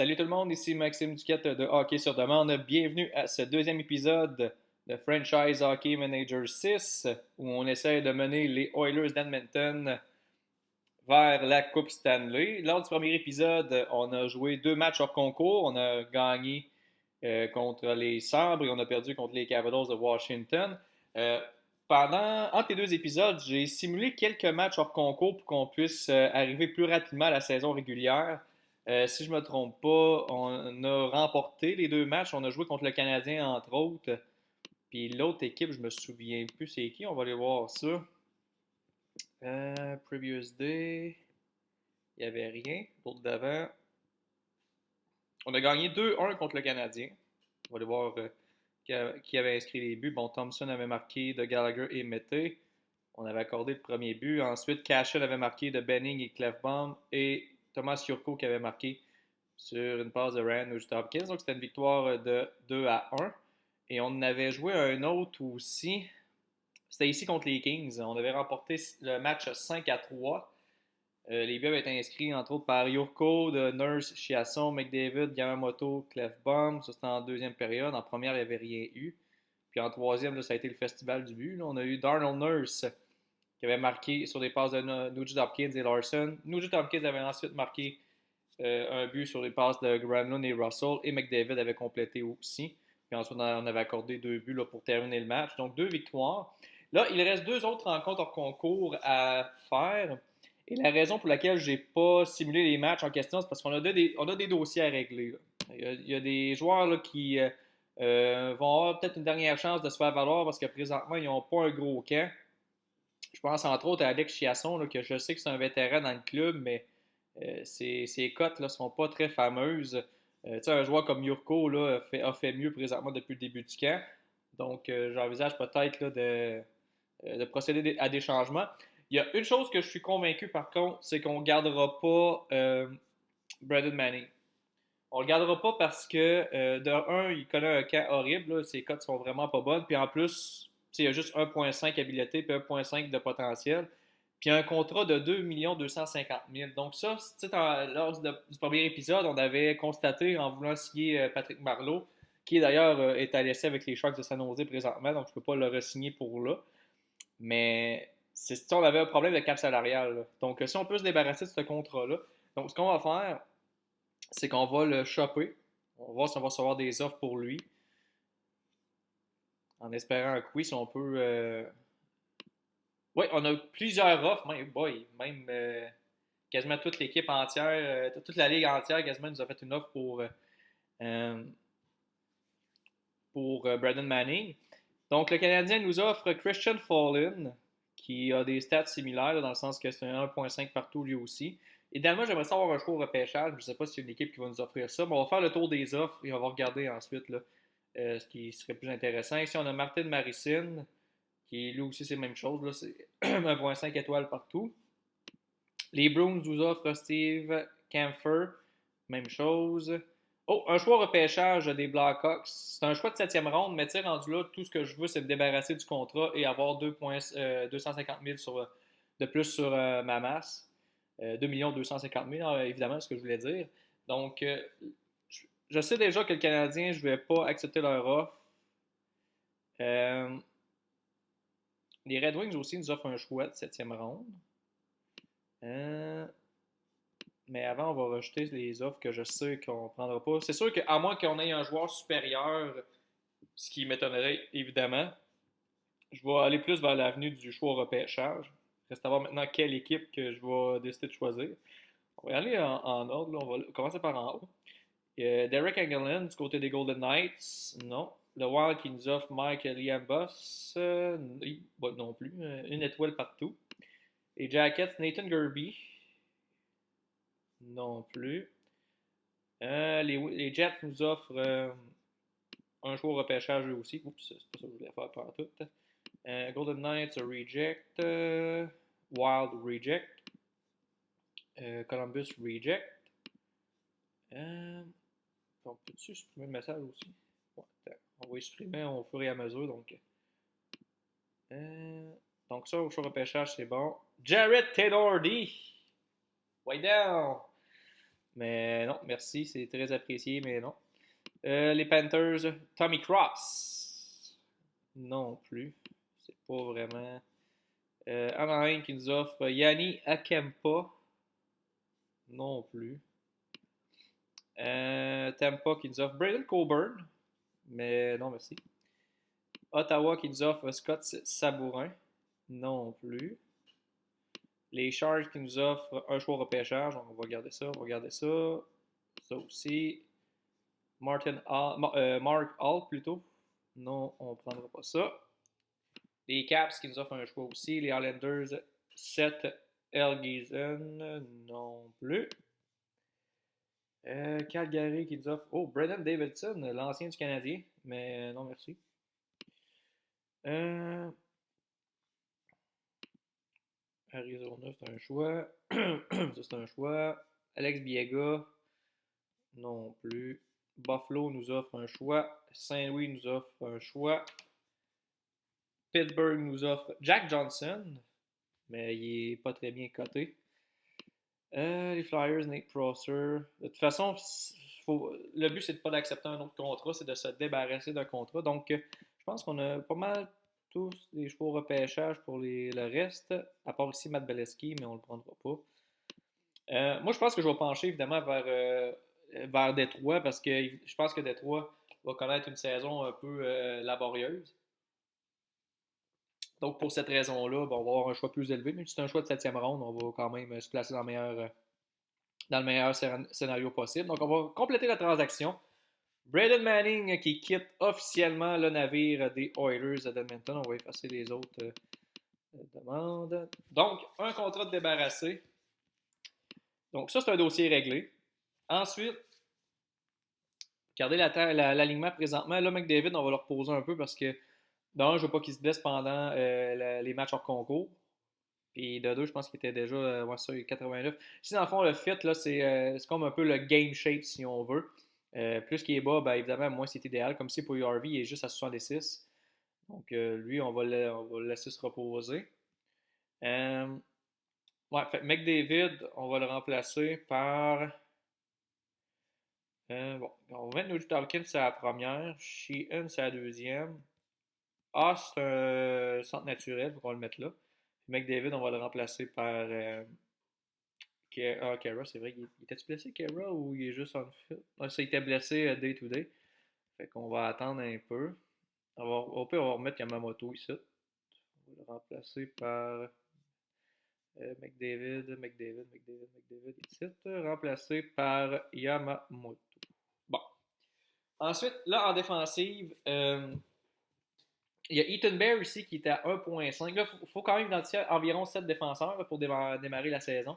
Salut tout le monde, ici Maxime Duquette de Hockey sur demande. Bienvenue à ce deuxième épisode de Franchise Hockey Manager 6 où on essaie de mener les Oilers d'Edmonton vers la Coupe Stanley. Lors du premier épisode, on a joué deux matchs hors concours. On a gagné contre les Sabres et on a perdu contre les Capitals de Washington. Euh, entre les deux épisodes, j'ai simulé quelques matchs hors concours pour qu'on puisse arriver plus rapidement à la saison régulière. Si je ne me trompe pas, on a remporté les deux matchs. On a joué contre le Canadien, entre autres. Puis l'autre équipe, je me souviens plus c'est qui. On va aller voir ça. Previous day. Il n'y avait rien. L'autre d'avant. On a gagné 2-1 contre le Canadien. On va aller voir qui avait inscrit les buts. Bon, Thompson avait marqué de Gallagher et Mété. On avait accordé le premier but. Ensuite, Cashen avait marqué de Benning et Clefbaum. Et Thomas Jurko qui avait marqué sur une passe de Ryan Nugent-Hopkins. Donc, c'était une victoire de 2-1. Et on avait joué un autre aussi. C'était ici contre les Kings. On avait remporté le match 5-3. Les buts avaient été inscrits, entre autres, par Yurko, de Nurse, Chiasson, McDavid, Yamamoto, Clefbaum. Ça, c'était en deuxième période. En première, il n'y avait rien eu. Puis en troisième, là, ça a été le festival du but. Là, on a eu Darnell Nurse qui avait marqué sur des passes de Nugent-Hopkins et Larson. Nugent-Hopkins avait ensuite marqué un but sur les passes de Granlund et Russell. Et McDavid avait complété aussi. Puis ensuite, on avait accordé deux buts là, pour terminer le match. Donc, deux victoires. Là, il reste deux autres rencontres hors concours à faire. Et la raison pour laquelle je n'ai pas simulé les matchs en question, c'est parce qu'on a des dossiers à régler. Il y a des joueurs là, qui vont avoir peut-être une dernière chance de se faire valoir parce que présentement, ils n'ont pas un gros camp. Je pense entre autres à Alex Chiasson, là, que je sais que c'est un vétéran dans le club, mais ses cotes ne sont pas très fameuses. Un joueur comme Yurko là, a fait mieux présentement depuis le début du camp. Donc, j'envisage peut-être là, de procéder à des changements. Il y a une chose que je suis convaincu par contre, c'est qu'on ne gardera pas Brandon Manning. On ne le gardera pas parce que, de un, il connaît un camp horrible. Là, ses cotes sont vraiment pas bonnes. Puis en plus, il y a juste 1,5 habileté puis 1,5 de potentiel. Puis un contrat de 2 250 000. Donc ça, lors du premier épisode, on avait constaté en voulant signer Patrick Marleau, qui d'ailleurs est à l'essai avec les Sharks de San Jose présentement, donc je ne peux pas le re-signer pour là. Mais si on avait un problème de cap salarial. Là. Donc si on peut se débarrasser de ce contrat-là, donc ce qu'on va faire, c'est qu'on va le shopper. On va voir si on va recevoir des offres pour lui. En espérant que oui, si on peut. Oui, on a plusieurs offres, même quasiment toute l'équipe entière, toute la ligue entière quasiment nous a fait une offre pour Brandon Manning. Donc le Canadien nous offre Christian Fallin, qui a des stats similaires, là, dans le sens que c'est un 1,5 partout lui aussi. Idéalement, j'aimerais savoir un choix au repêchage. Je ne sais pas s'il y a une équipe qui va nous offrir ça, mais on va faire le tour des offres et on va regarder ensuite là, ce qui serait plus intéressant. Ici, on a Martin Maricin, qui lui aussi c'est la même chose. Là, c'est 1,5 étoiles partout. Les Bruins nous offrent Steve Kampfer, même chose. Oh, un choix repêchage des Blackhawks. C'est un choix de 7e ronde, mais rendu là, tout ce que je veux, c'est me débarrasser du contrat et avoir 250 000 de plus sur ma masse. 2 250 000, évidemment, c'est ce que je voulais dire. Donc, je sais déjà que le Canadien, je ne vais pas accepter leur offre. Les Red Wings aussi nous offrent un choix de 7e ronde. Mais avant, on va rejeter les offres que je sais qu'on ne prendra pas. C'est sûr qu'à moins qu'on ait un joueur supérieur, ce qui m'étonnerait évidemment, je vais aller plus vers l'avenue du choix au repêchage. Reste à voir maintenant quelle équipe que je vais décider de choisir. On va y aller en ordre. Là. On va commencer par en haut. Derek Engelland du côté des Golden Knights, non. Le Wild qui nous offre Mike Liambos, non plus. Une étoile partout. Les Jackets, Nathan Gerby, non plus. Les Jets nous offrent un choix au repêchage eux aussi. Oups, c'est pas ça que je voulais faire par tout. Golden Knights, reject. Wild, reject. Columbus, reject. On peut-tu supprimer le message aussi? Ouais, on va y supprimer au fur et à mesure. Donc ça, au choix repêchage, c'est bon. Jared Taylor D. Way down. Mais non, merci, c'est très apprécié, mais non. Les Panthers, Tommy Cross. Non plus. C'est pas vraiment. Anaheim qui nous offre Yanni Akempa. Non plus. Tampa qui nous offre Braden Coburn. Mais non, merci. Ottawa qui nous offre Scott Sabourin. Non plus. Les Sharks qui nous offrent un choix repêchage. On va regarder ça. On va regarder ça. Ça aussi. Mark Hall plutôt. Non, on ne prendra pas ça. Les Caps qui nous offrent un choix aussi. Les Islanders, Seth Elgison. Non plus. Calgary qui nous offre. Oh, Brendan Davidson, l'ancien du Canadien. Mais non, merci. Euh, Arizona, c'est un choix. Ça, c'est un choix. Alex Biega, non plus. Buffalo nous offre un choix. Saint-Louis nous offre un choix. Pittsburgh nous offre Jack Johnson, mais il est pas très bien coté. Les Flyers, Nate Prosser. De toute façon, le but, c'est de pas d'accepter un autre contrat, c'est de se débarrasser d'un contrat. Donc, je pense qu'on a pas mal tous les choix au repêchage pour le reste, à part ici Matt Beleskey, mais on le prendra pas. Moi, je pense que je vais pencher évidemment vers Détroit parce que je pense que Détroit va connaître une saison un peu laborieuse. Donc, pour cette raison-là, on va avoir un choix plus élevé. Même si c'est un choix de 7e ronde, on va quand même se placer dans le meilleur scénario possible. Donc, on va compléter la transaction. Braden Manning qui quitte officiellement le navire des Oilers d'Edmonton. On va effacer les autres demandes. Donc, un contrat de débarrassé. Donc, ça, c'est un dossier réglé. Ensuite, regardez l'alignement présentement. Là, McDavid, on va le reposer un peu parce que, d'un, je ne veux pas qu'il se blesse pendant les matchs hors concours. Puis de deux, je pense qu'il était déjà ça, 89. Si dans le fond, le fit, là, c'est comme un peu le game shape, si on veut. Plus qu'il est bas, ben, évidemment, moins c'est idéal. Comme si pour URV, il est juste à 66. Donc, lui, on va le laisser se reposer. Ouais, fait McDavid, on va le remplacer par. Bon, on va mettre Nugent Hopkins, c'est la première. Sheehan, c'est la deuxième. Ah, c'est un centre naturel, faut qu'on le mette là. Puis McDavid, on va le remplacer par. Kara, c'est vrai. Il était-tu blessé, Kara, ou il est juste en fit? Ah, ça, il était blessé day to day. Fait qu'on va attendre un peu. Au pire, on va remettre Yamamoto ici. On va le remplacer par McDavid, ici. Remplacé par Yamamoto. Bon. Ensuite, là, en défensive, il y a Ethan Bear ici qui était à 1.5. Là, il faut quand même identifier environ 7 défenseurs là, pour démarrer la saison.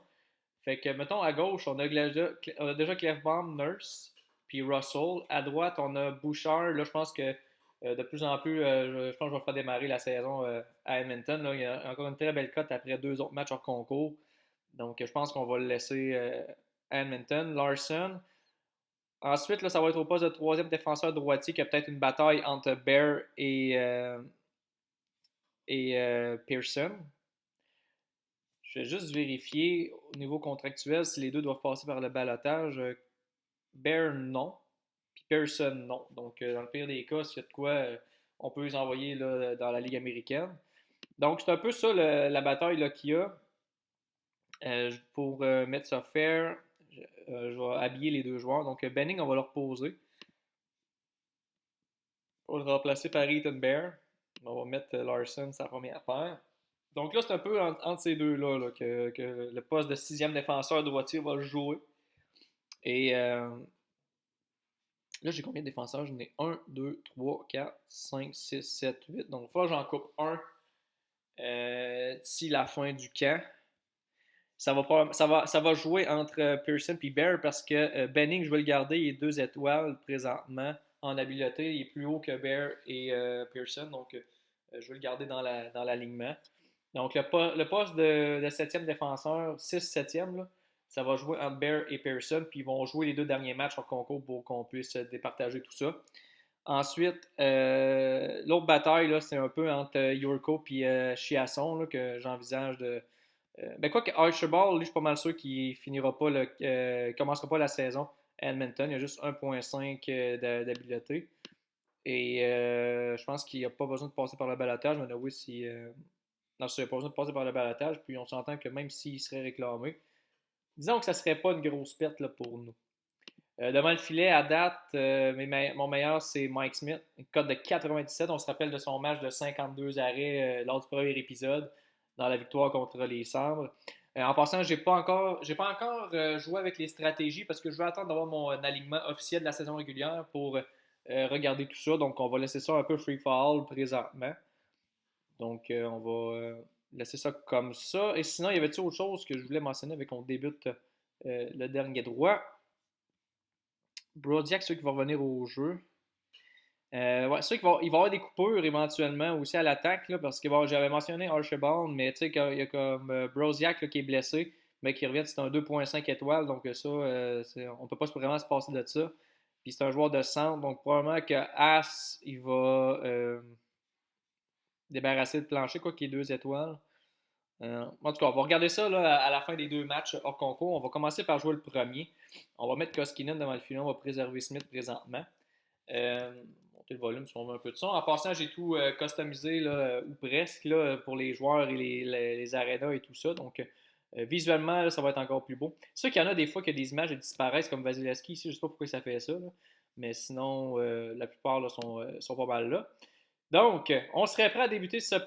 Fait que, mettons, à gauche, on a déjà Clefbaum, Nurse, puis Russell. À droite, on a Bouchard. Là, je pense que de plus en plus, je pense que je vais faire démarrer la saison à Edmonton. Là. Il y a encore une très belle cote après 2 autres matchs hors concours. Donc, je pense qu'on va le laisser à Edmonton. Larson. Ensuite, là, ça va être au poste de troisième défenseur droitier, qui a peut-être une bataille entre Bear et Pearson. Je vais juste vérifier au niveau contractuel si les deux doivent passer par le balotage. Bear, non. Puis Pearson, non. Donc, dans le pire des cas, s'il y a de quoi, on peut les envoyer là, dans la Ligue américaine. Donc, c'est un peu ça la bataille là, qu'il y a. Pour mettre ça fair, je vais habiller les deux joueurs. Donc, Benning, on va le reposer. On va le remplacer par Ethan Bear. On va mettre Larson sa première paire. Donc là, c'est un peu entre ces deux-là là, que le poste de sixième défenseur droitier va jouer. Et là, j'ai combien de défenseurs? J'en ai 1, 2, 3, 4, 5, 6, 7, 8. Donc, il va falloir que j'en coupe un d'ici la fin du camp. Ça va jouer entre Pearson et Bear parce que Benning, je vais le garder, il est 2 étoiles présentement en habileté. Il est plus haut que Bear et Pearson. Donc, je vais le garder dans l'alignement. Donc, le poste de 7e défenseur, 6-7e, là, ça va jouer entre Bear et Pearson, puis ils vont jouer les 2 derniers matchs en concours pour qu'on puisse départager tout ça. Ensuite, l'autre bataille, là, c'est un peu entre Yurko et Chiasson là, que j'envisage Ben quoi que Archibald, lui, je suis pas mal sûr qu'il finira pas commencera pas la saison à Edmonton. Il a juste 1,5 d'habileté. Et je pense qu'il n'a pas besoin de passer par le balotage. Mais oui, si. Non, il n'a pas besoin de passer par le balotage. Puis on s'entend que même s'il serait réclamé, disons que ça serait pas une grosse perte là, pour nous. Devant le filet, à date, mon meilleur, c'est Mike Smith. Une cote de 97. On se rappelle de son match de 52 arrêts lors du premier épisode dans la victoire contre les Sabres. En passant, j'ai pas encore joué avec les stratégies parce que je veux attendre d'avoir mon alignement officiel de la saison régulière pour regarder tout ça. Donc, on va laisser ça un peu free fall présentement. Donc, on va laisser ça comme ça. Et sinon, il y avait-il autre chose que je voulais mentionner avec qu'on débute le dernier droit? Brodiac, ceux qui vont revenir au jeu. Ouais, c'est sûr qu'il va y avoir des coupures éventuellement aussi à l'attaque, là, parce que bon, j'avais mentionné Archibald, mais tu sais, il y a comme Brodiac là, qui est blessé, mais qui revient, c'est un 2,5 étoiles, donc ça, on peut pas vraiment se passer de ça. Puis c'est un joueur de centre, donc probablement que As, il va débarrasser le plancher, quoi qu'il y ait 2 étoiles. En tout cas, on va regarder ça là, à la fin des 2 matchs hors concours. On va commencer par jouer le premier. On va mettre Koskinen devant le filet. On va préserver Smith présentement. Monter le volume si on veut un peu de son. En passant, j'ai tout customisé là, ou presque là, pour les joueurs et les arénas et tout ça. Donc, visuellement, là, ça va être encore plus beau. C'est sûr qu'il y en a des fois que des images disparaissent comme Vasilevski ici. Je ne sais pas pourquoi ça fait ça. Là. Mais sinon, la plupart là, sont pas mal là. Donc, on serait prêt à débuter cet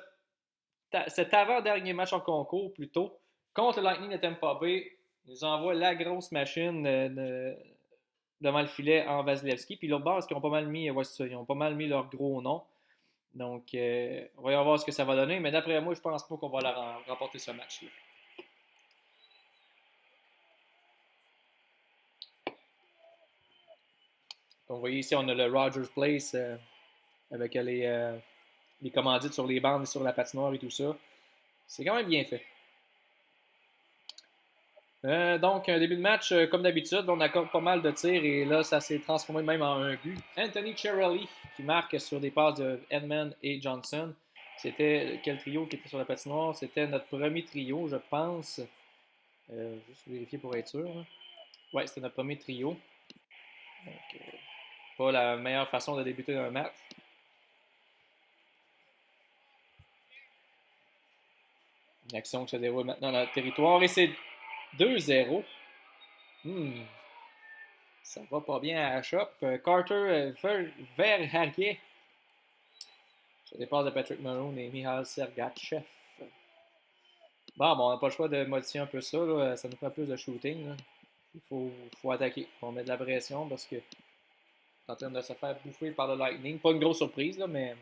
avant-dernier match en concours, plutôt, contre le Lightning de Tampa Bay. Ils nous envoie la grosse machine devant le filet en Vasilevski. Puis l'autre base, ils ont pas mal mis, ouais, ça, ils ont pas mal mis leur gros nom. Donc, on va y voir ce que ça va donner. Mais d'après moi, je pense pas qu'on va remporter ce match-là. Donc, vous voyez ici, on a le Rogers Place avec les commandites sur les bandes et sur la patinoire et tout ça. C'est quand même bien fait. Donc, un début de match, comme d'habitude, on accorde pas mal de tirs et là, ça s'est transformé même en un but. Anthony Cirelli qui marque sur des passes de Edman et Johnson. C'était quel trio qui était sur la patinoire? C'était notre premier trio, je pense. Juste vérifier pour être sûr. Ouais, c'était notre premier trio. Donc, pas la meilleure façon de débuter un match. Une action qui se déroule maintenant dans le territoire et c'est 2-0. Ça va pas bien à la shop. Carter Verhaeghe. Sur des passes de Patrick Maroon et Mihail Sergachev. Bon, on n'a pas le choix de modifier un peu ça. Là. Ça nous prend plus de shooting. Là. Il faut attaquer. On met de la pression parce que en train de se faire bouffer par le Lightning. Pas une grosse surprise, là, mais.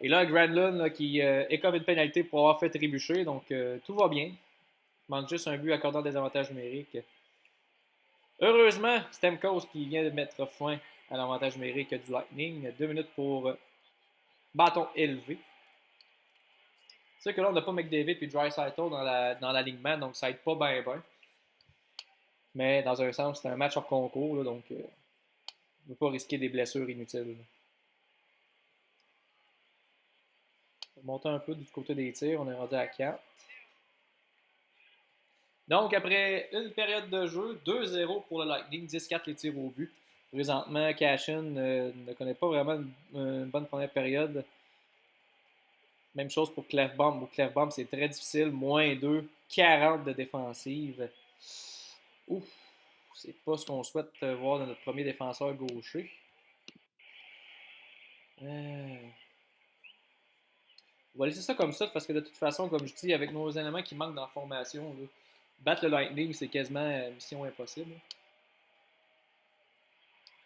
Et là, Granlund là, qui écope une pénalité pour avoir fait trébucher. Donc, tout va bien. Il manque juste un but accordant des avantages numériques. Heureusement, Stamkos qui vient de mettre fin à l'avantage numérique du Lightning. 2 minutes pour bâton élevé. C'est sûr que là, on n'a pas McDavid et Draisaitl dans l'alignement, donc ça aide pas bien. Mais dans un sens, c'est un match hors concours, là, donc on ne veut pas risquer des blessures inutiles. On va monter un peu du côté des tirs, on est rendu à 4. Donc, après une période de jeu, 2-0 pour le Lightning, 10-4 les tirs au but. Présentement, Cashin ne connaît pas vraiment une bonne première période. Même chose pour Clefbaum. Pour Clefbaum, c'est très difficile. -2, 40 de défensive. Ouf, c'est pas ce qu'on souhaite voir de notre premier défenseur gaucher. On va laisser ça comme ça parce que de toute façon, comme je dis, avec nos éléments qui manquent dans la formation, là, battre le Lightning, c'est quasiment mission impossible.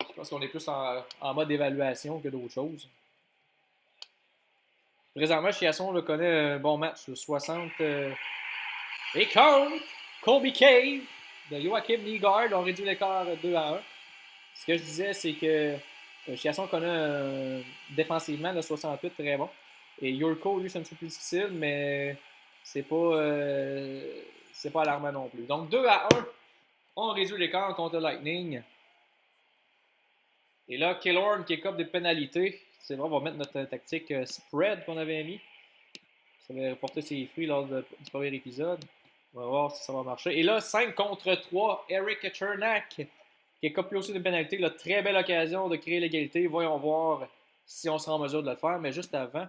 Je pense qu'on est plus en mode évaluation que d'autres choses. Présentement, Chiasson connaît un bon match, 60. Et contre Colby Cave de Joachim Nygaard ont réduit l'écart 2-1. Ce que je disais, c'est que Chiasson connaît défensivement le 68 très bon. Et Yurko, lui, c'est un petit peu plus difficile, mais c'est pas alarmant non plus. Donc 2-1, on réduit l'écart contre le Lightning. Et là, Killorn qui écope des pénalités. C'est vrai, on va mettre notre tactique spread qu'on avait mis. Ça avait reporté ses fruits lors du premier épisode. On va voir si ça va marcher. Et là, 5 contre 3, Eric Chernak, qui est copié aussi d'une pénalité. Là, très belle occasion de créer l'égalité. Voyons voir si on sera en mesure de le faire. Mais juste avant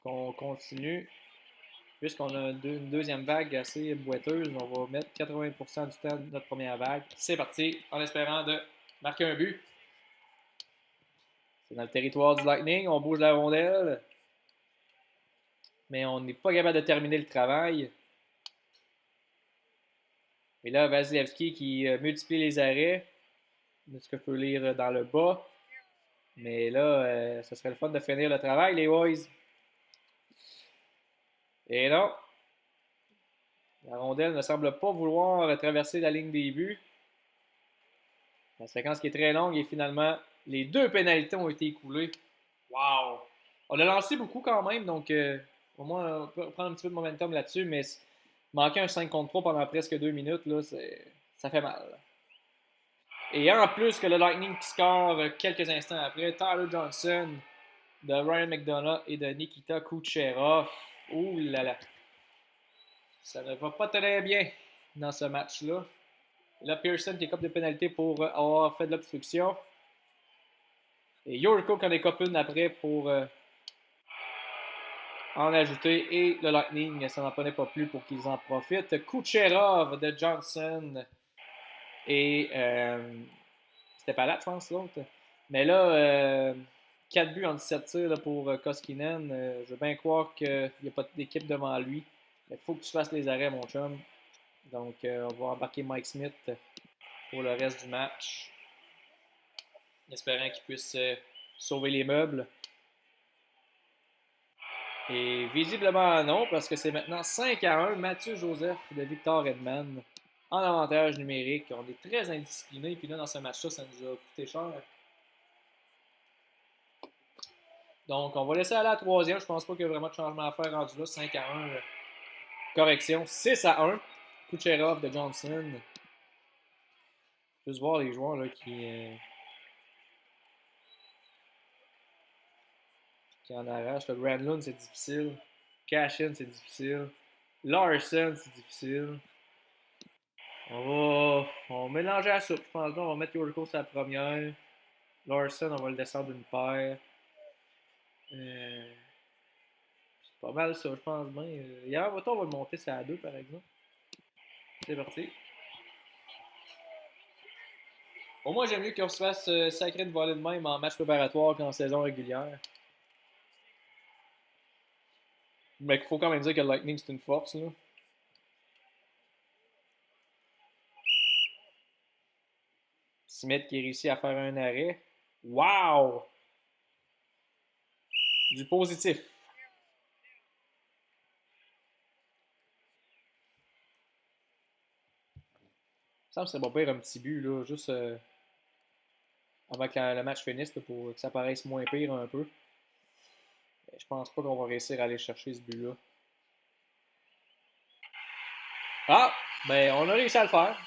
qu'on continue, puisqu'on a une deuxième vague assez boiteuse, on va mettre 80% du temps de notre première vague. C'est parti, en espérant de marquer un but. C'est dans le territoire du Lightning, on bouge la rondelle. Mais on n'est pas capable de terminer le travail. Et là, Vasilevski qui multiplie les arrêts. C'est ce que je peux lire dans le bas. Mais là, ce serait le fun de finir le travail, les boys. Et non. La rondelle ne semble pas vouloir traverser la ligne des buts. La séquence qui est très longue et finalement, les 2 pénalités ont été écoulées. Wow! On a lancé beaucoup quand même, donc au moins on peut prendre un petit peu de momentum là-dessus, mais manquer un 5 contre 3 pendant presque 2 minutes, là, ça fait mal. Et en plus que le Lightning qui score quelques instants après, Tyler Johnson, de Ryan McDonough et de Nikita Kucherov. Ouh là là. Ça ne va pas très bien dans ce match-là. Là, Pearson qui écope de pénalité pour avoir fait de l'obstruction. Et Yurko qui en écope une après pour en ajouter. Et le Lightning, ça n'en prenait pas plus pour qu'ils en profitent. Kucherov de Johnson. Et c'était pas là, je pense, l'autre. Mais là, 4 buts en 17 tirs là, pour Koskinen. Je veux bien croire qu'il n'y a pas d'équipe devant lui. Il faut que tu fasses les arrêts, mon chum. Donc, on va embarquer Mike Smith pour le reste du match. Espérant qu'il puisse sauver les meubles. Et visiblement non, parce que c'est maintenant 5-1. Mathieu Joseph de Victor Edman en avantage numérique. On est très indiscipliné. Puis là, dans ce match-là, ça nous a coûté cher. Donc, on va laisser aller à la troisième. Je pense pas qu'il y a vraiment de changement à faire rendu là. 5-1. Correction. 6-1. Kucherov de Johnson. Juste voir les joueurs là, qui en arrachent. Le Granlund, c'est difficile. Cashin, c'est difficile. Larson, c'est difficile. On va mélanger la soupe, je pense. On va mettre Yorko sur la première. Larson, on va le descendre d'une paire. C'est pas mal ça, je pense bien. Hier, on va le monter ça à 2, par exemple. C'est parti. Au moins, j'aime mieux qu'on se fasse sacrer de voler de même en match préparatoire qu'en saison régulière. Mais il faut quand même dire que le Lightning, c'est une force, là. Smith qui réussit à faire un arrêt. Wow! Du positif. Ça me semble que c'est pas pire un petit but, là, juste avant que le match finisse, là, pour que ça paraisse moins pire un peu. Mais je pense pas qu'on va réussir à aller chercher ce but-là. Ah! Ben, on a réussi à le faire.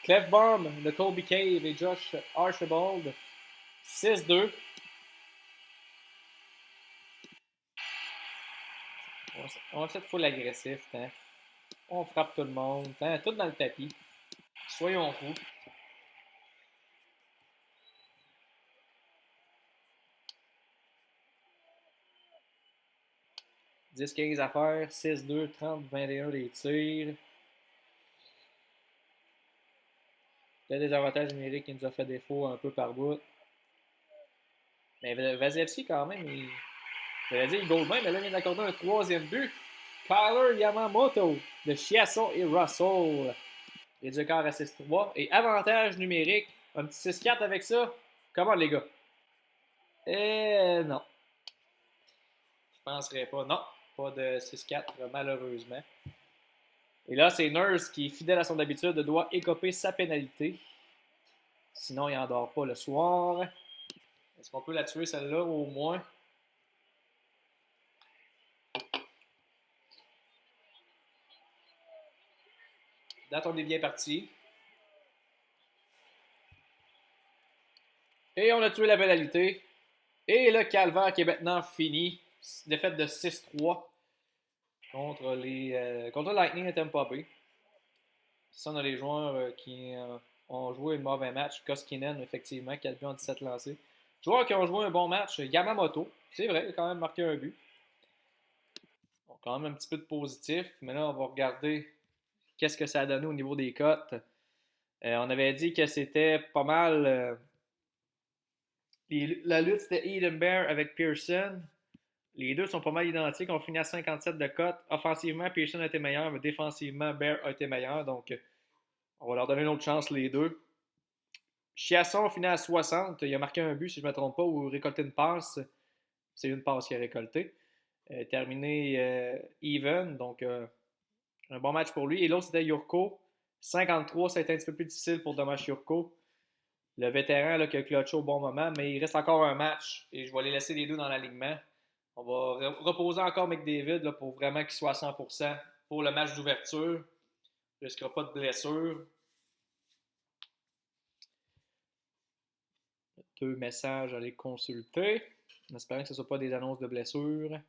Clefbaum de Colby Cave et Josh Archibald. 6-2. On va être full agressif. Hein? On frappe tout le monde. Hein? Tout dans le tapis. Soyons fous. « 10-15 à faire. 6-2, 30-21 les tirs. Le désavantage numérique qui nous a fait défaut un peu par bout. Mais Vasilevski, quand même, j'allais dire Goldman, mais là, il vient d'accorder un troisième but. Kyler Yamamoto de Chiasson et Russell. Réduit quart à 6-3. Et avantage numérique. Un petit 6-4 avec ça. Comment, les gars? Non. Je penserais pas. Non. Pas de 6-4, malheureusement. Et là, c'est Nurse qui, fidèle à son habitude, doit écoper sa pénalité. Sinon, il n'endort pas le soir. Est-ce qu'on peut la tuer, celle-là, au moins? Date, on est bien parti. Et on a tué la pénalité. Et le calvaire qui est maintenant fini. Défaite de 6-3 contre le Lightning de Tampa Bay. Ça, on a les joueurs qui ont joué un mauvais match. Koskinen, effectivement, 4 buts en 17 lancés. Joueurs qui ont joué un bon match, Yamamoto, c'est vrai, il a quand même marqué un but. Donc, quand même un petit peu de positif. Mais là, on va regarder qu'est-ce que ça a donné au niveau des cotes. On avait dit que c'était pas mal. La lutte, c'était Eden Bear avec Pearson. Les deux sont pas mal identiques. On finit à 57 de cotes. Offensivement, Pearson a été meilleur, mais défensivement, Bear a été meilleur. Donc, on va leur donner une autre chance, les deux. Chiasson finit à 60. Il a marqué un but, si je ne me trompe pas, ou récolté une passe. C'est une passe qu'il a récoltée. Terminé even. Donc, un bon match pour lui. Et l'autre, c'était Yurko. 53, ça a été un petit peu plus difficile pour Domaš Yurko. Le vétéran là, qui a clutché au bon moment, mais il reste encore un match. Et je vais les laisser les deux dans l'alignement. On va reposer encore McDavid là, pour vraiment qu'il soit à 100% pour le match d'ouverture. Il ne risquera pas de blessure. Deux messages à les consulter. En espérant que ce ne soit pas des annonces de blessure.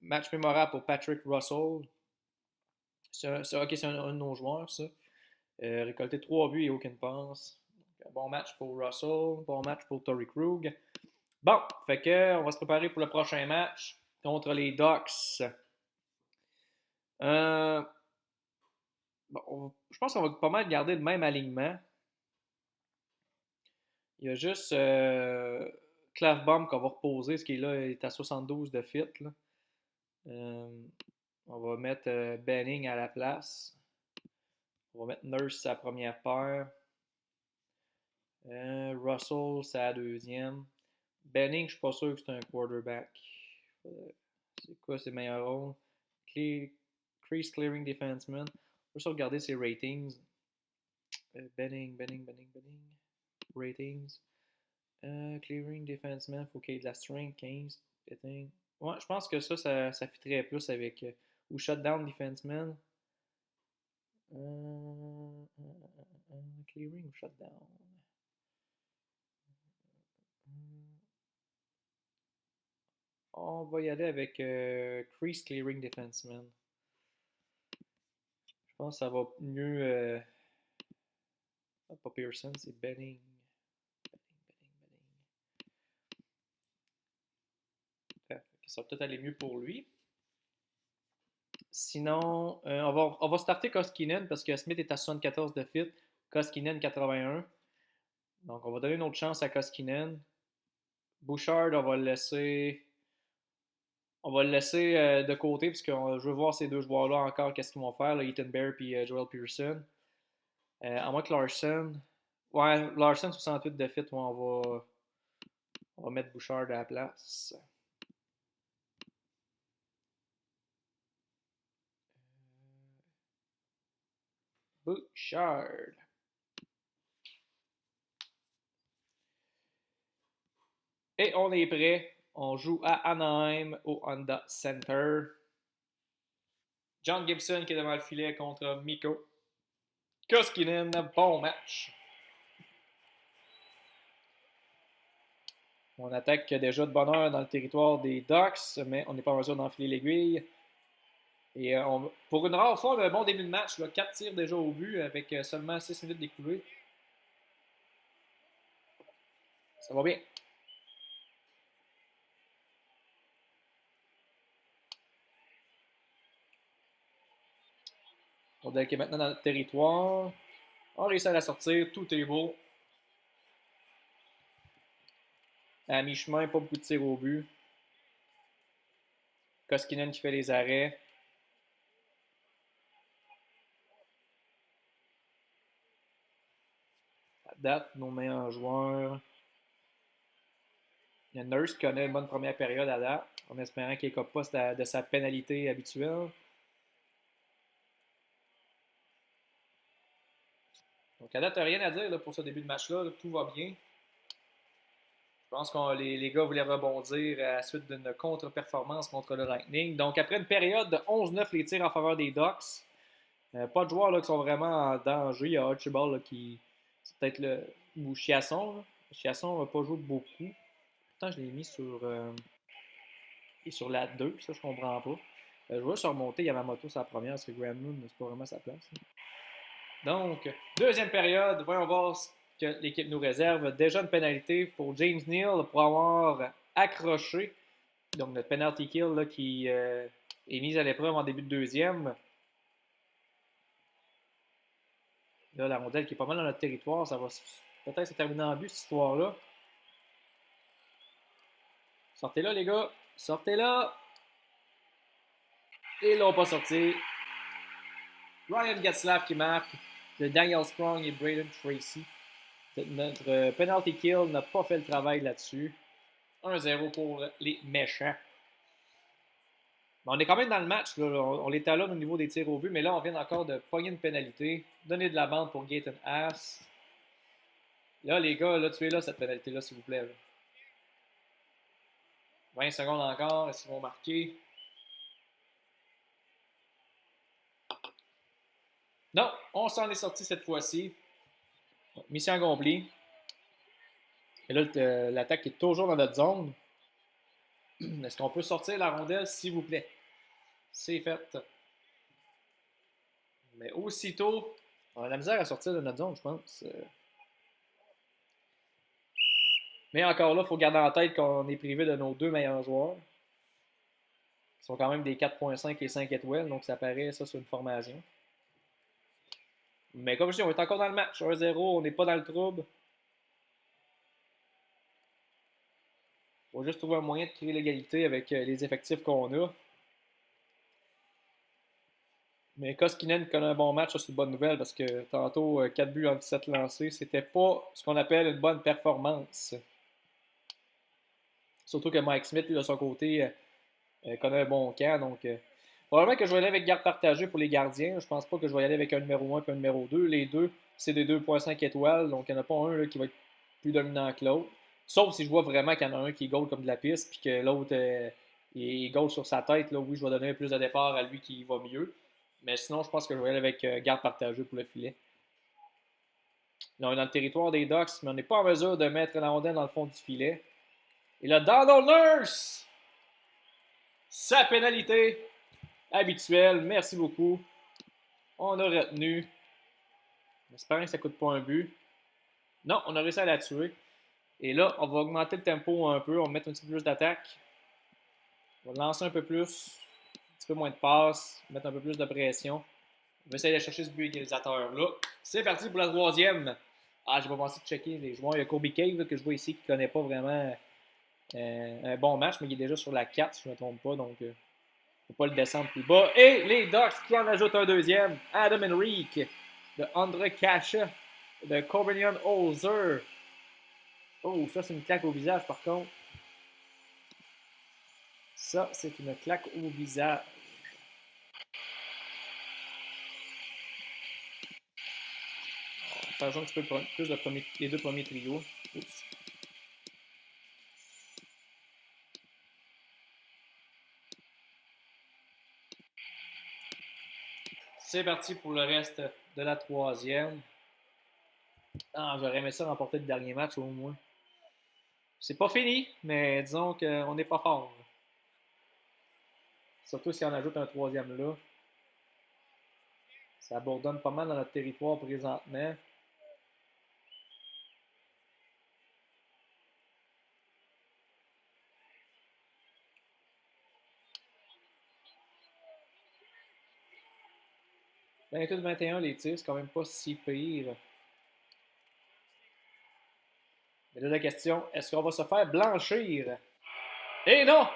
Match mémorable pour Patrick Russell. C'est un de nos joueurs, ça. Récolté 3 buts et aucune passe. Bon match pour Russell. Bon match pour Torrey Krug. Bon, fait que on va se préparer pour le prochain match contre les Ducks. Bon, je pense qu'on va pas mal garder le même alignement. Il y a juste Clavbomb qu'on va reposer, ce qui est là est à 72 de fit. Là. On va mettre Benning à la place. On va mettre Nurse sa première paire. Russell sa deuxième. Benning, je suis pas sûr que c'est un quarterback. C'est quoi ses meilleurs rôles? Crease Clearing Defenseman. Je vais juste regarder ses ratings. Benning. Ratings. Clearing Defenseman, faut qu'il y ait de la strength, 15. Hitting. Ouais, je pense que ça fitterait plus avec. Ou Shutdown Defenseman. Clearing ou Shutdown? On va y aller avec Crease Clearing Defenseman. Je pense que ça va mieux. Pas Pearson, c'est Benning. Ça va peut-être aller mieux pour lui. Sinon, on va starter Koskinen parce que Smith est à 74 de fit. Koskinen 81. Donc, on va donner une autre chance à Koskinen. Bouchard, on va le laisser. On va le laisser de côté parce que je veux voir ces deux joueurs-là encore, qu'est-ce qu'ils vont faire, là, Ethan Bear et Joel Pearson. À moins que Larson. Ouais, Larson 68 de fit, ouais, on va mettre Bouchard à la place. Bouchard. Et on est prêt. On joue à Anaheim au Honda Center. John Gibson qui est devant le filet contre Mikko Koskinen. Bon match. On attaque déjà de bonne heure dans le territoire des Ducks, mais on n'est pas en mesure d'enfiler l'aiguille. Et pour une rare fois, un bon début de match, là, 4 tirs déjà au but avec seulement 6 minutes d'écoulées. Ça va bien. On est maintenant dans notre territoire. On réussit à la sortir. Tout est beau. À mi-chemin, pas beaucoup de tirs au but. Koskinen qui fait les arrêts. À date, nos meilleurs joueurs. Il y a Nurse qui connaît une bonne première période à date, en espérant qu'il n'écope pas de sa pénalité habituelle. Donc à date, rien à dire là, pour ce début de match-là. Tout va bien. Je pense que les gars voulaient rebondir à la suite d'une contre-performance contre le Lightning. Donc après une période de 11-9, les tirs en faveur des Ducks. Pas de joueurs là, qui sont vraiment en danger. Il y a Archibald là, qui. C'est peut-être le. Ou Chiasson. Là. Chiasson n'a pas joué beaucoup. Pourtant, je l'ai mis sur la 2, ça je comprends pas. Je vais se remonter Yamamoto sur la première, parce que Granlund, c'est pas vraiment sa place. Donc, deuxième période, voyons voir ce que l'équipe nous réserve. Déjà une pénalité pour James Neal pour avoir accroché. Donc, notre penalty kill là, qui est mise à l'épreuve en début de deuxième. Là, la rondelle qui est pas mal dans notre territoire, ça va peut-être se terminer en but, cette histoire-là. Sortez là, les gars. Sortez là. Et là, on pas sorti. Ryan Getzlaf qui marque de Daniel Sprong et Braden Tracy. Notre penalty kill n'a pas fait le travail là-dessus. 1-0 pour les méchants. On est quand même dans le match. Là. On est à l'homme au niveau des tirs au but, mais là, on vient encore de pogner une pénalité. Donner de la bande pour Gaten Haas. Là, les gars, là, tuez là cette pénalité-là, s'il vous plaît. Là. 20 secondes encore. Est-ce qu'ils vont marquer? Non, on s'en est sorti cette fois-ci. Mission accomplie. Et là, l'attaque est toujours dans notre zone. Est-ce qu'on peut sortir la rondelle, s'il vous plaît? C'est fait. Mais aussitôt, on a la misère à sortir de notre zone, je pense. Mais encore là, il faut garder en tête qu'on est privé de nos deux meilleurs joueurs. Qui sont quand même des 4.5 et 5 étoiles, donc ça paraît ça sur une formation. Mais comme je dis, on est encore dans le match. 1-0, on n'est pas dans le trouble. Il faut juste trouver un moyen de créer l'égalité avec les effectifs qu'on a. Mais Koskinen connaît un bon match, ça c'est une bonne nouvelle parce que tantôt, 4 buts en 17 lancés, c'était pas ce qu'on appelle une bonne performance. Surtout que Mike Smith, lui, de son côté, connaît un bon camp. Donc, probablement que je vais aller avec garde partagée pour les gardiens. Je pense pas que je vais y aller avec un numéro 1 et un numéro 2. Les deux, c'est des 2.5 étoiles. Donc, il n'y en a pas un là, qui va être plus dominant que l'autre. Sauf si je vois vraiment qu'il y en a un qui est goal comme de la piste, puis que l'autre est goal sur sa tête. Là, oui, je vais donner plus de départ à lui qui va mieux. Mais sinon, je pense que je vais aller avec garde partagée pour le filet. Là, on est dans le territoire des Ducks, mais on n'est pas en mesure de mettre la rondelle dans le fond du filet. Et là, Donald Nurse! Sa pénalité habituelle. Merci beaucoup. On a retenu. J'espère que ça ne coûte pas un but. Non, on a réussi à la tuer. Et là, on va augmenter le tempo un peu. On va mettre un petit peu plus d'attaque. On va lancer un peu plus. Un petit peu moins de passes. Mettre un peu plus de pression. On va essayer de chercher ce but égalisateur-là. C'est parti pour la troisième. Ah, j'ai pas pensé de checker les joueurs. Il y a Kobe Cave là, que je vois ici qui ne connaît pas vraiment un bon match, mais il est déjà sur la 4 si je ne me trompe pas. Donc, il ne faut pas le descendre plus bas. Et les Ducks qui en ajoutent un deuxième. Adam Henrique de Andre Kasha de Corbinian Holzer. Oh, ça, c'est une claque au visage, par contre. Ça, c'est une claque au visage. On va faire un petit peu plus les deux premiers trios. Oups. C'est parti pour le reste de la troisième. Ah, j'aurais aimé ça remporter le dernier match au moins. C'est pas fini, mais disons qu'on n'est pas fort. Surtout si on ajoute un troisième là. Ça bourdonne pas mal dans notre territoire présentement. Ben, 21 les tirs, c'est quand même pas si pire. Mais là, la question, est-ce qu'on va se faire blanchir? Et non!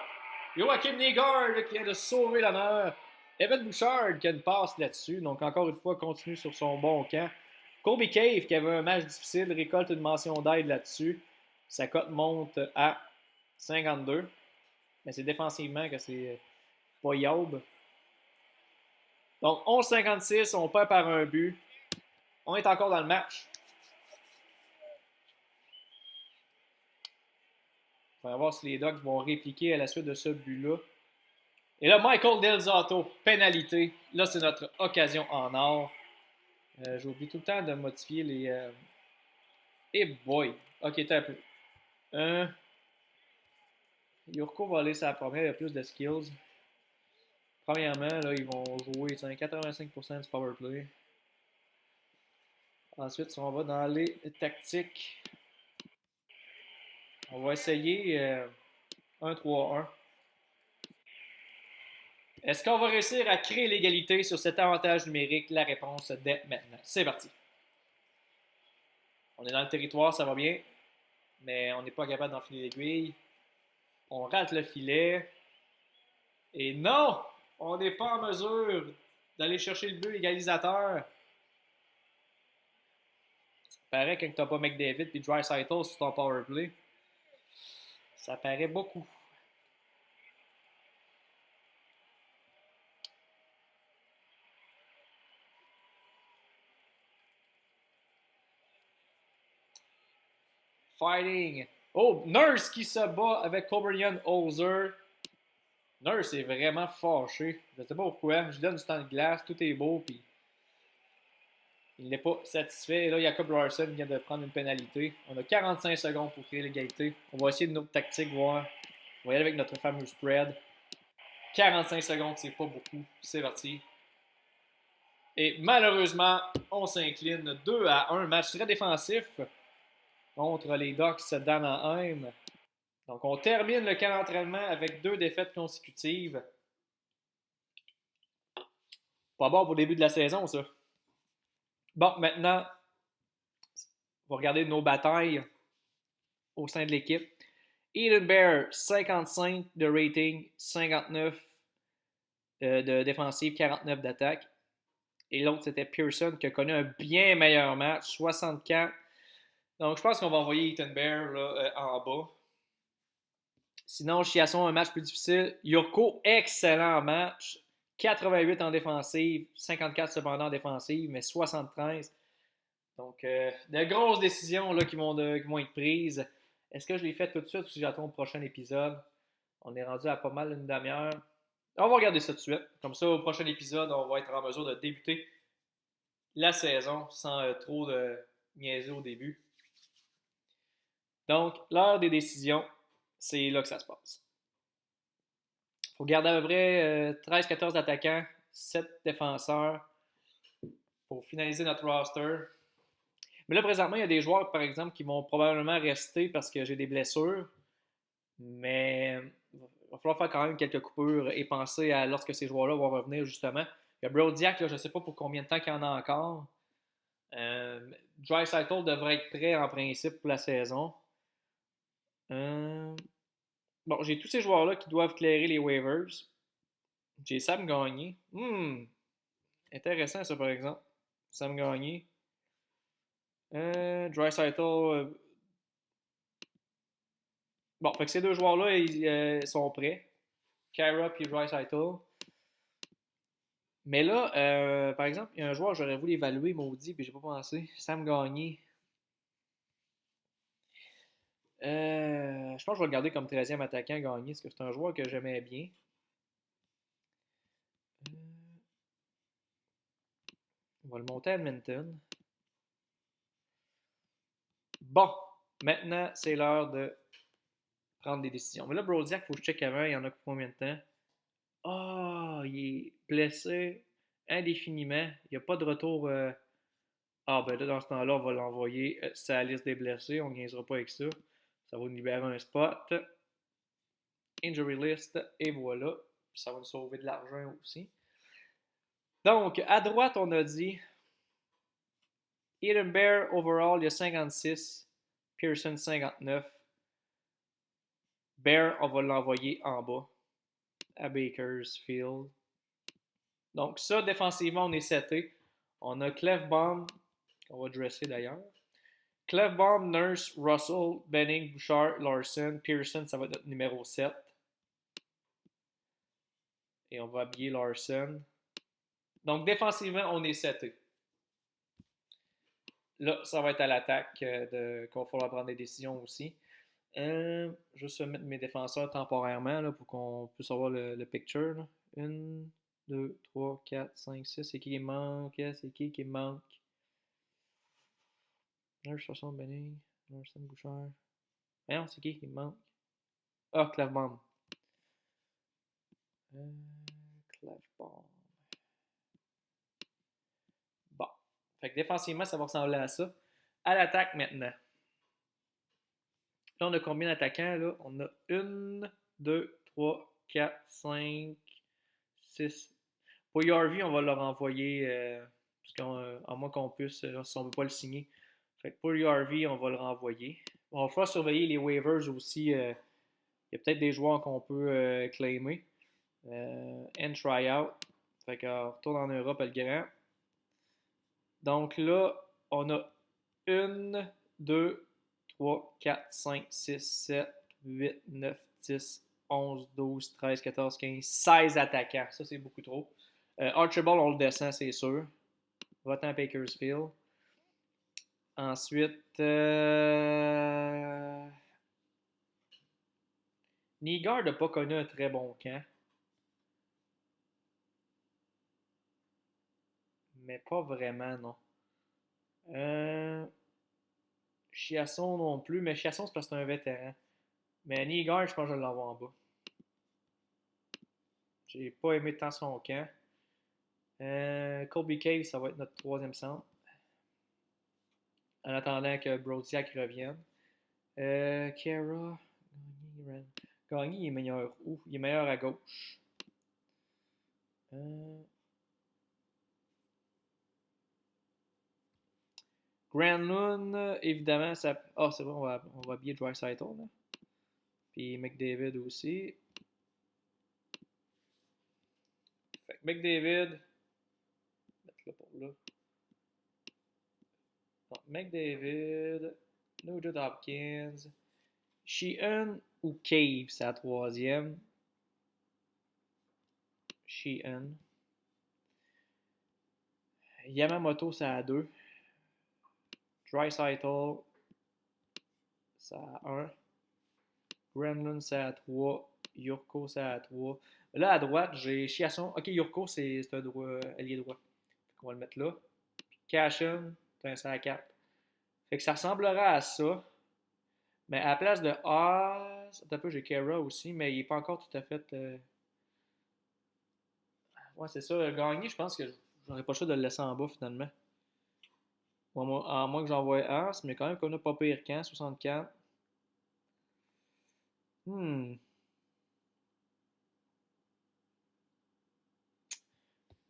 Joachim Nygaard qui vient de sauver l'honneur. Evan Bouchard qui a une passe là-dessus. Donc, encore une fois, continue sur son bon camp. Kobe Cave qui avait un match difficile récolte une mention d'aide là-dessus. Sa cote monte à 52. Mais c'est défensivement que c'est pas yaube. Donc, 11-56, on perd par un but. On est encore dans le match. On va voir si les Ducks vont répliquer à la suite de ce but-là. Et là, Michael Delzato, pénalité. Là, c'est notre occasion en or. J'oublie tout le temps de modifier les... Et boy! Ok, t'as un peu. Euh, Yurko va aller sa première, il a plus de skills. Premièrement, là, ils vont jouer 85% du powerplay. Ensuite, si on va dans les tactiques, on va essayer 1-3-1. Est-ce qu'on va réussir à créer l'égalité sur cet avantage numérique? La réponse dès maintenant. C'est parti. On est dans le territoire, ça va bien, mais on n'est pas capable d'enfiler l'aiguille. On rate le filet. Et non! On n'est pas en mesure d'aller chercher le but égalisateur. Ça paraît que t'as pas McDavid et Draisaitl sur ton powerplay. Ça paraît beaucoup. Fighting. Oh, Nurse qui se bat avec Cobrian Holzer. Nurse est vraiment fâché. Je sais pas pourquoi. Je lui donne du temps de glace, tout est beau, puis il n'est pas satisfait. Et là, Jacob Larson vient de prendre une pénalité. On a 45 secondes pour créer l'égalité. On va essayer de notre tactique, voir. On va y aller avec notre fameux spread. 45 secondes, c'est pas beaucoup. C'est parti. Et malheureusement, on s'incline 2-1. Match très défensif contre les Ducks d'Anaheim. Donc, on termine le camp d'entraînement avec 2 défaites consécutives. Pas bon pour le début de la saison, ça. Bon, maintenant, on va regarder nos batailles au sein de l'équipe. Eden Bear, 55 de rating, 59 de défensive, 49 d'attaque. Et l'autre, c'était Pearson, qui a connu un bien meilleur match, 64. Donc, je pense qu'on va envoyer Ethan Bear là, en bas. Sinon, Chiasson, un match plus difficile. Yurko, excellent match. 88 en défensive, 54 cependant en défensive, mais 73. Donc, de grosses décisions là, qui vont être prises. Est-ce que je les fais tout de suite ou si j'attends le prochain épisode? On est rendu à pas mal une demi-heure. On va regarder ça tout de suite. Comme ça, au prochain épisode, on va être en mesure de débuter la saison sans trop de niaiser au début. Donc, l'heure des décisions, c'est là que ça se passe. Il faut garder à peu près 13-14 attaquants, 7 défenseurs pour finaliser notre roster. Mais là, présentement, il y a des joueurs, par exemple, qui vont probablement rester parce que j'ai des blessures. Mais il va falloir faire quand même quelques coupures et penser à lorsque ces joueurs-là vont revenir, justement. Il y a Brodiac, là, je ne sais pas pour combien de temps qu'il y en a encore. Draisaitl devrait être prêt en principe pour la saison. Bon, j'ai tous ces joueurs-là qui doivent clairer les waivers. J'ai Sam Gagné. Intéressant ça par exemple. Sam Gagné. Draisaitl. Bon, fait que ces deux joueurs-là, ils sont prêts. Kyra et Draisaitl. Mais là, par exemple, il y a un joueur que j'aurais voulu évaluer, maudit, puis j'ai pas pensé. Sam Gagné. Je pense que je vais le garder comme 13e attaquant Gagné, parce que c'est un joueur que j'aimais bien. On va le monter à Edmonton. Bon, maintenant, c'est l'heure de prendre des décisions. Mais là, Brodiac, il faut que je check avant, il y en a pour combien de temps? Ah, il est blessé indéfiniment. Il n'y a pas de retour. Ah, ben là, dans ce temps-là, on va l'envoyer sur la liste des blessés. On ne niaisera pas avec ça. Ça va nous libérer un spot. Injury list, et voilà. Ça va nous sauver de l'argent aussi. Donc, à droite, on a dit Eden Bear, overall, il y a 56. Pearson, 59. Bear, on va l'envoyer en bas à Bakersfield. Donc, ça, défensivement, on est seté. On a Clefbaum, qu'on va dresser d'ailleurs. Clefbaum, Nurse, Russell, Benning, Bouchard, Larson, Pearson, ça va être notre numéro 7. Et on va habiller Larson. Donc, défensivement, on est seté. Là, ça va être à l'attaque qu'on va falloir prendre des décisions aussi. Juste mettre mes défenseurs temporairement là, pour qu'on puisse avoir le picture. Là. 1, 2, 3, 4, 5, 6. C'est qui manque? C'est qui manque? 1, 60 Benning. Emerson Bouchard. Voyons, c'est qui me manque? Ah, Clefbaum. Clefbaum. Bon. Fait que défensivement, ça va ressembler à ça. À l'attaque maintenant. Là, on a combien d'attaquants? Là? On a 1, 2, 3, 4, 5, 6. Pour Yarvi, on va leur envoyer, parce qu'à moins qu'on puisse, si on ne veut pas le signer. Fait que pour Yarvi, on va le renvoyer. On va falloir surveiller les waivers aussi. Il y a peut-être des joueurs qu'on peut claimer. And try out. Fait qu'on retourne en Europe, le grand. Donc là, on a 1, 2, 3, 4, 5, 6, 7, 8, 9, 10, 11, 12, 13, 14, 15, 16 attaquants. Ça, c'est beaucoup trop. Archibald, on le descend, c'est sûr. Va-t'en Bakersfield. Ensuite, Nygaard n'a pas connu un très bon camp. Mais pas vraiment, non. Chiasson non plus, mais Chiasson, c'est parce que c'est un vétéran. Mais Nygaard, je pense que je vais l'avoir en bas. J'ai pas aimé tant son camp. Colby Cave, ça va être notre troisième centre. En attendant que Brodziak revienne. Kara. Gagné, il est meilleur où? Il est meilleur à gauche. Granlund, évidemment, ça. Ah, c'est bon, on va habiller Draisaitl. Puis McDavid aussi. Fait que McDavid. Mettre là pour là. Donc, McDavid. Nugent Hopkins. Sheehan ou Cave, c'est la troisième. Sheehan. Yamamoto, c'est à 2. Draisaitl, c'est à 1. Granlund, c'est à 3. Yurko, c'est à 3. Là, à droite, j'ai Chiasson. Ok, Yurko, c'est un droit, allié droit. On va le mettre là. Cashin, c'est à 4. Fait que ça ressemblera à ça. Mais à la place de A, un peu, j'ai Kara aussi, mais il n'est pas encore tout à fait. Ouais, c'est ça. Gagné, je pense que j'aurais pas le choix de le laisser en bas finalement. À moins que j'envoie As, mais quand même qu'on a pas pire qu'un, 64. Hmm.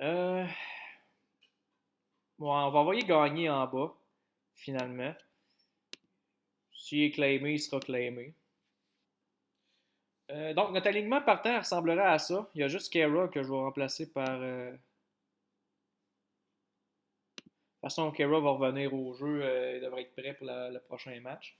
Euh... Bon, on va envoyer gagner en bas, finalement. S'il est claimé, il sera claimé. Donc, notre alignement partant ressemblera à ça. Il y a juste Kara que je vais remplacer par. De toute façon, Kara va revenir au jeu. Il devrait être prêt pour le prochain match.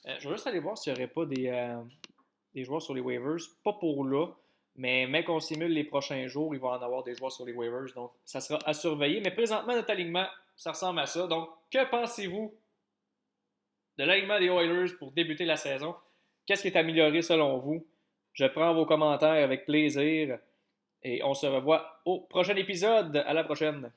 Je vais juste aller voir s'il n'y aurait pas des joueurs sur les waivers. Pas pour là, mais qu'on simule les prochains jours, il va en avoir des joueurs sur les waivers. Donc, ça sera à surveiller. Mais présentement, notre alignement, ça ressemble à ça. Donc, que pensez-vous de l'alignement des Oilers pour débuter la saison? Qu'est-ce qui est amélioré selon vous? Je prends vos commentaires avec plaisir et on se revoit au prochain épisode. À la prochaine!